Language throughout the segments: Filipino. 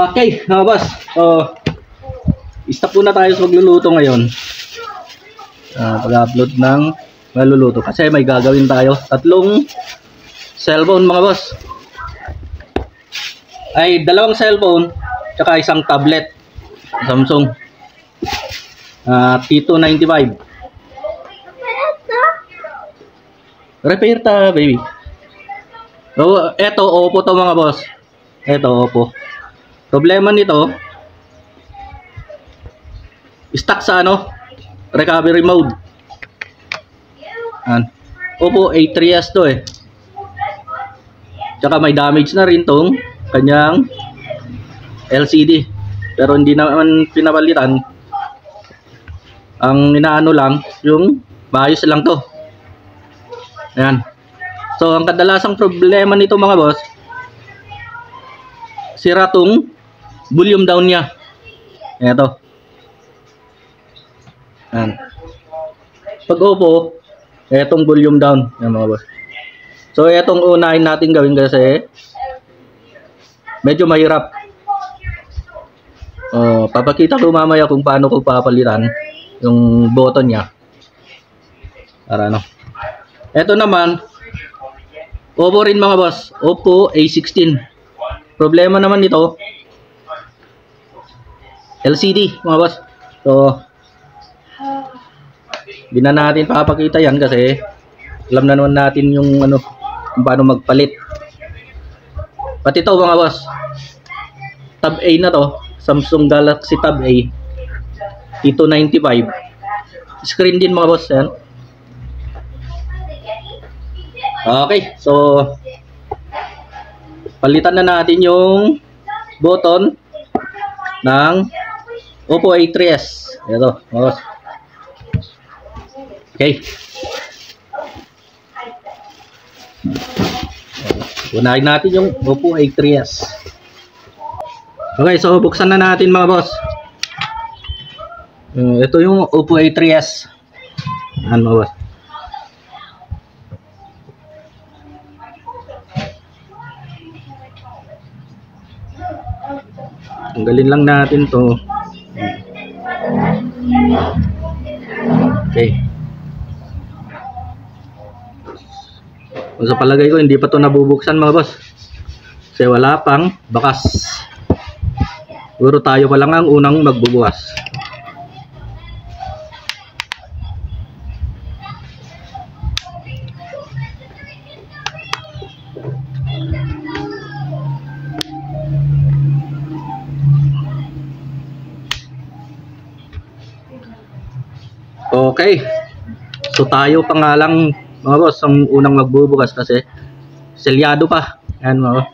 Okay, mga boss. Stop muna tayo sa magluluto ngayon. Pag-upload ng maluluto. Kasi may gagawin tayo. 3 cellphone, mga boss. Ay, 2 cellphone. Tsaka 1 tablet. Samsung. T295. Repair ta, baby. So, eto, Oppo to, mga boss. Eto, Oppo. Problema nito, stuck sa recovery mode. Oppo A3s to eh. Tsaka may damage na rin tong kanyang LCD. Pero hindi naman pinapalitan. Ang inaano lang, yung maayos lang to. Ayan. So, ang kadalasang problema nito, mga boss, sira tong volume down niya. Ito. Ayan. Pag Oppo, etong volume down. Ayan, mga boss. So, etong unahin natin gawin kasi medyo mahirap. Papakita ko mamaya kung paano ko papalitan yung button niya. Para Ito naman, Oppo rin, mga boss. Oppo A16. Problema naman nito, LCD, mga boss. So, hindi na natin papakita yan kasi alam na naman natin yung kung paano magpalit. Pati ito, mga boss, Tab A na to, Samsung Galaxy Tab A T295. Screen din, mga boss. Yan. Okay, so palitan na natin yung button ng Oppo A3s. Ito, mga boss. Okay. Unahin natin yung Oppo A3s. Okay, so buksan na natin, mga boss. Ito yung Oppo A3s. Mga boss. Tanggalin lang natin to. Okay. Sa palagay ko hindi pa to nabubuksan, mga boss. Kasi wala pang bakas. Siguro tayo pa lang ang unang magbubukas. Okay. So tayo pa nga lang, mga boss, ang unang magbubukas kasi selyado pa. Ayan, mga boss.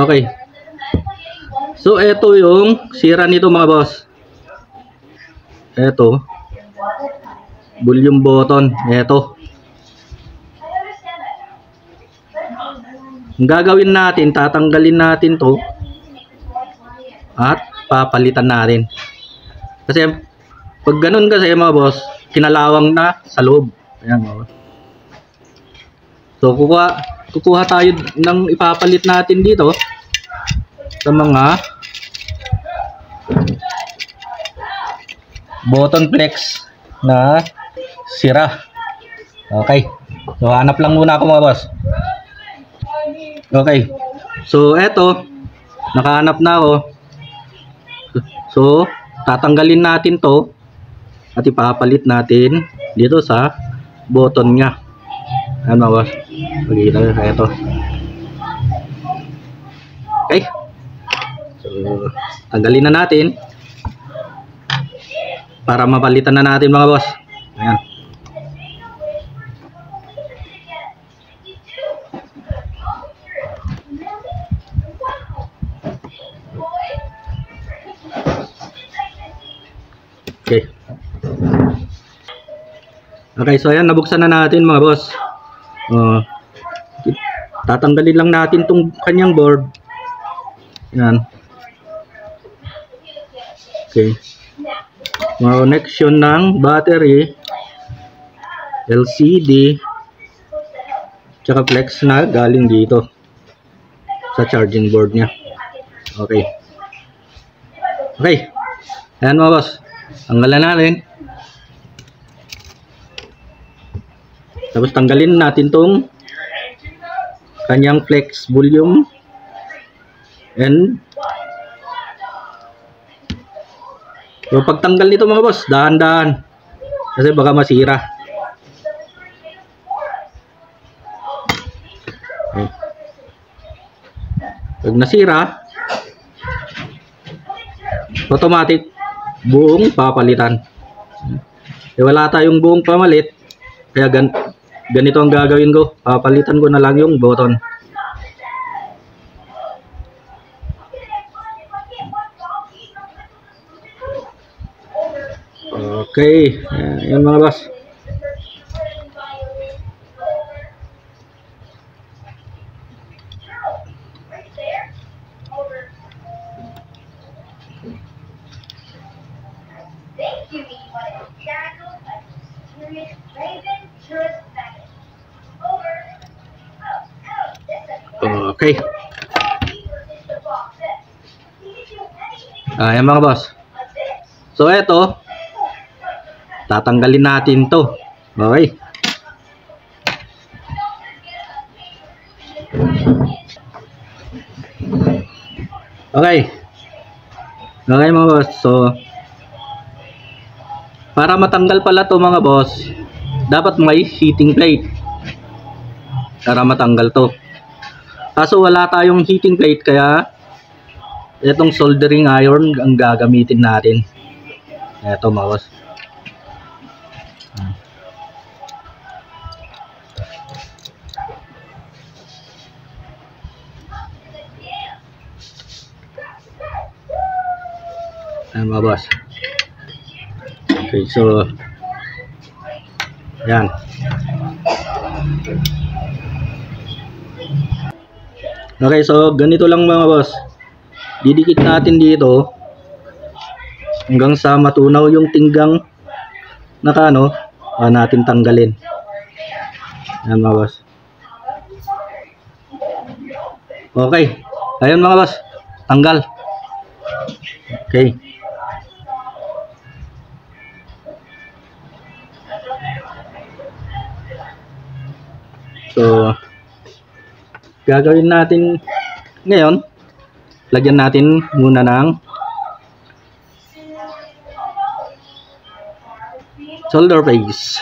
Okay. So eto yung sira nito, mga boss. Eto. Volume button. Eto. Ang gagawin natin, tatanggalin natin to at papalitan natin. Kasi pag ganun kasi, mga boss, kinalawang na sa loob. Ayan, mga boss. So kukuha tayo ng ipapalit natin dito sa mga button flex na sira. Okay. So hanap lang muna ako, mga boss. Okay. So eto, nakahanap na ako. So tatanggalin natin to at ipapalit natin dito sa button nya. Ayan, mga boss. Pagkita ko ito. Okay. So tanggalin na natin para mapalitan na natin, mga boss. Ayan. Okay. Okay, so ayan, nabuksan na natin, mga boss. Tatanggalin lang natin tong kanyang board. Ayan. Okay. Connection ng battery, LCD, tsaka flex na galing dito. sa charging board niya. Okay. Okay. Ayan mga boss. Tanggalan natin. Tapos tanggalin natin tong kanyang flex volume. And so, pagtanggal nito mga boss, dahan-dahan. Kasi baka masira. Okay. Pag nasira, automatic buong papalitan. Wala tayong buong pamalit, kaya ganito ang gagawin ko. Papalitan ko na lang yung button. Okay, yan mga boss. Okay. Ayan mga boss. So eto, tatanggalin natin to. Okay. Okay. Okay mga boss. So para matanggal pala to mga boss, dapat may heating plate para matanggal to. Kaso wala tayong heating plate, kaya itong soldering iron ang gagamitin natin. Ito mga boss. Ayan mga boss. Okay, so yan. Okay, so ganito lang mga boss. Didikit natin dito hanggang sa matunaw yung tinggang nakano, natin tanggalin. Ayan mga boss. Okay. Ayun mga boss. Tanggal. Okay. So gagawin natin ngayon, lagyan natin muna ng solder paste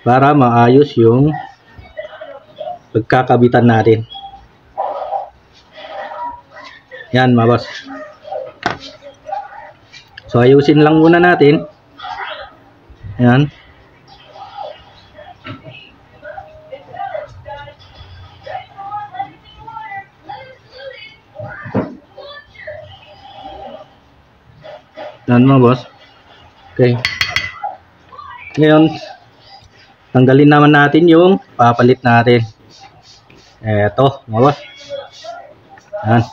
para maayos yung pagkakabitan natin. Yan mga boss. So ayusin lang muna natin. Yan. Yan mga boss. Okay. Ngayon, tanggalin naman natin yung papalit natin. Eto, mga boss. Yan.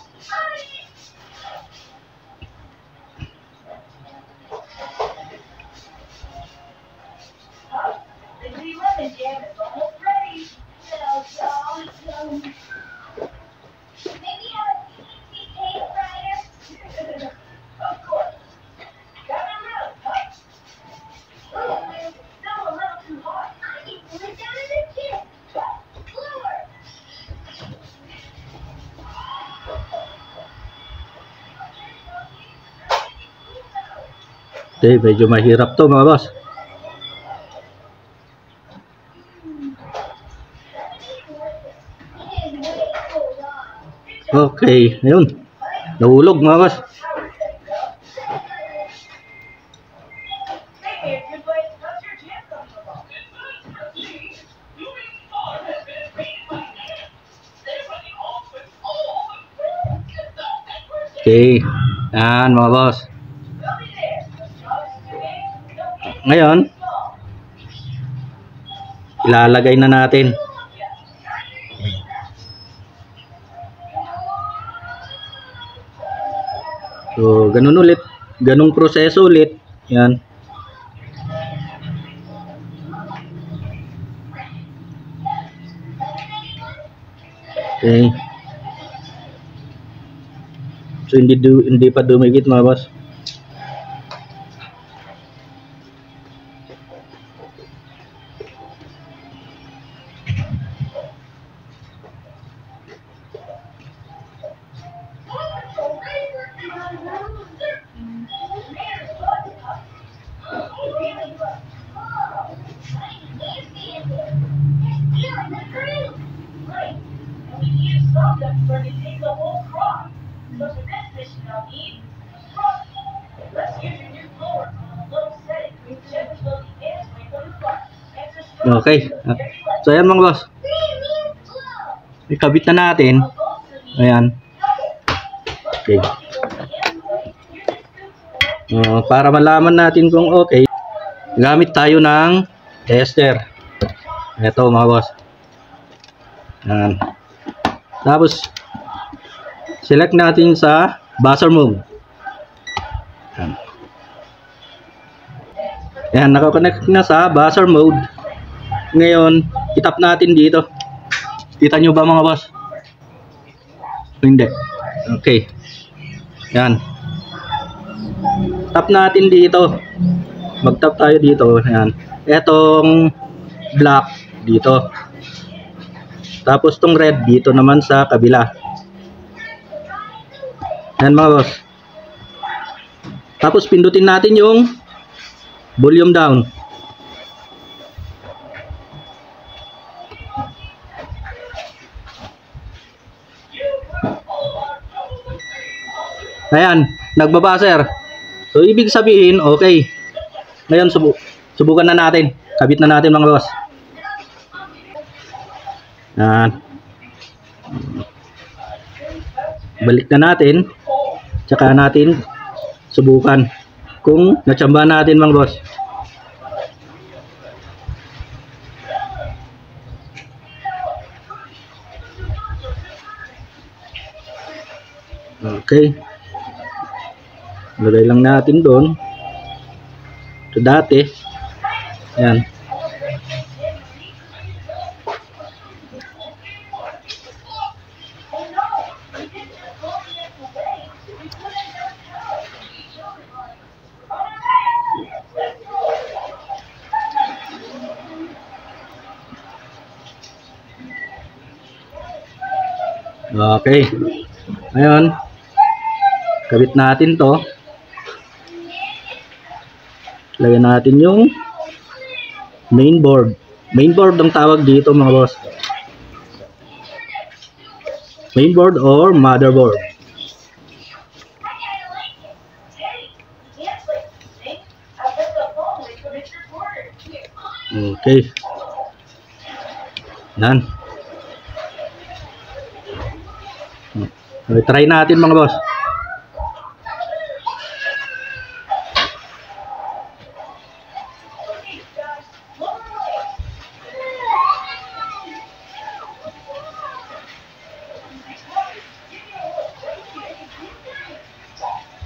Okay, medyo mahirap to mga boss. Okay, ayun. Nahulog mga boss. Okay, yan mga boss. Ngayon, ilalagay na natin. So, ganun ulit. Ganung proseso ulit. Yan. Okay. So hindi pa dumikit mga boss. Okay. So ayan mga boss. Ikabit na natin. Ayan. Okay. Para malaman natin kung okay, gamit tayo ng tester. Ito mga boss. Ayan. Tapos select natin sa buzzer mode. Ayan. Ayan, nakakonect na sa buzzer mode. Ngayon, itap natin dito. Kita nyo ba mga boss? Hindi. Okay. Ayan. Tap natin dito. Mag-tap tayo dito. Ayan. Etong black dito. Tapos tong red dito naman sa kabila. Ayan mga boss. Tapos pindutin natin yung volume down. Ayan, nagbabuzzer. So ibig sabihin, okay. Ngayon subukan na natin. Kabit na natin mga boss. Ayan. Balik na natin. Tsaka natin subukan kung natsamba natin mga boss. Okay. Lagay lang natin doon. Ito dati. Ayan. Okay. Ngayon, kabit natin to. Lagyan natin yung mainboard. Mainboard ang tawag dito mga boss. Mainboard or motherboard. Okay. Yan. Try natin mga boss.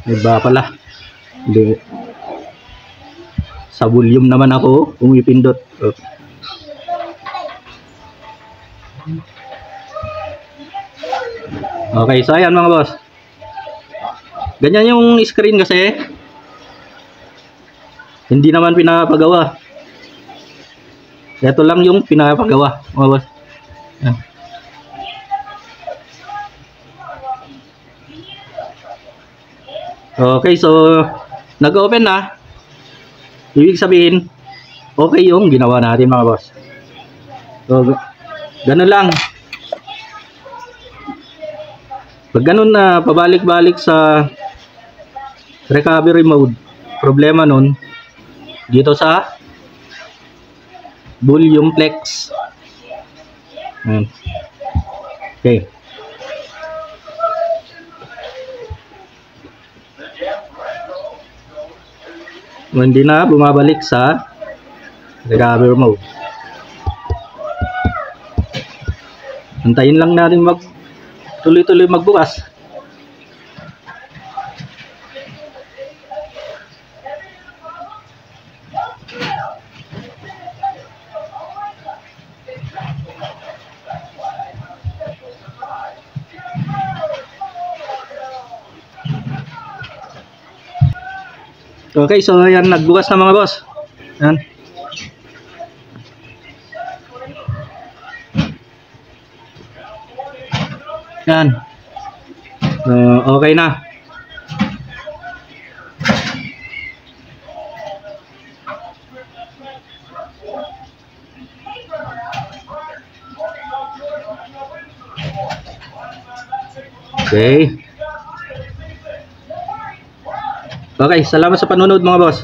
Iba pala. Hindi. Sa volume naman ako umipindot. Okay, so ayan mga boss. Ganyan yung screen kasi. Hindi naman pinapagawa. Ito lang yung pinapagawa mga boss. Ayan. Okay, so nag-open na. Ibig sabihin, okay yung ginawa natin mga boss. So, ganun lang. Pag ganun na pabalik-balik sa recovery mode, problema nun dito sa volume flex. Okay. Hindi na bumabalik sa recovery mode. Antayin lang natin tuloy-tuloy magbukas. Okay, so ayan, nagbukas na mga boss. Ayan. Yan. Okay na. Okay. Okay, salamat sa panonood mga boss.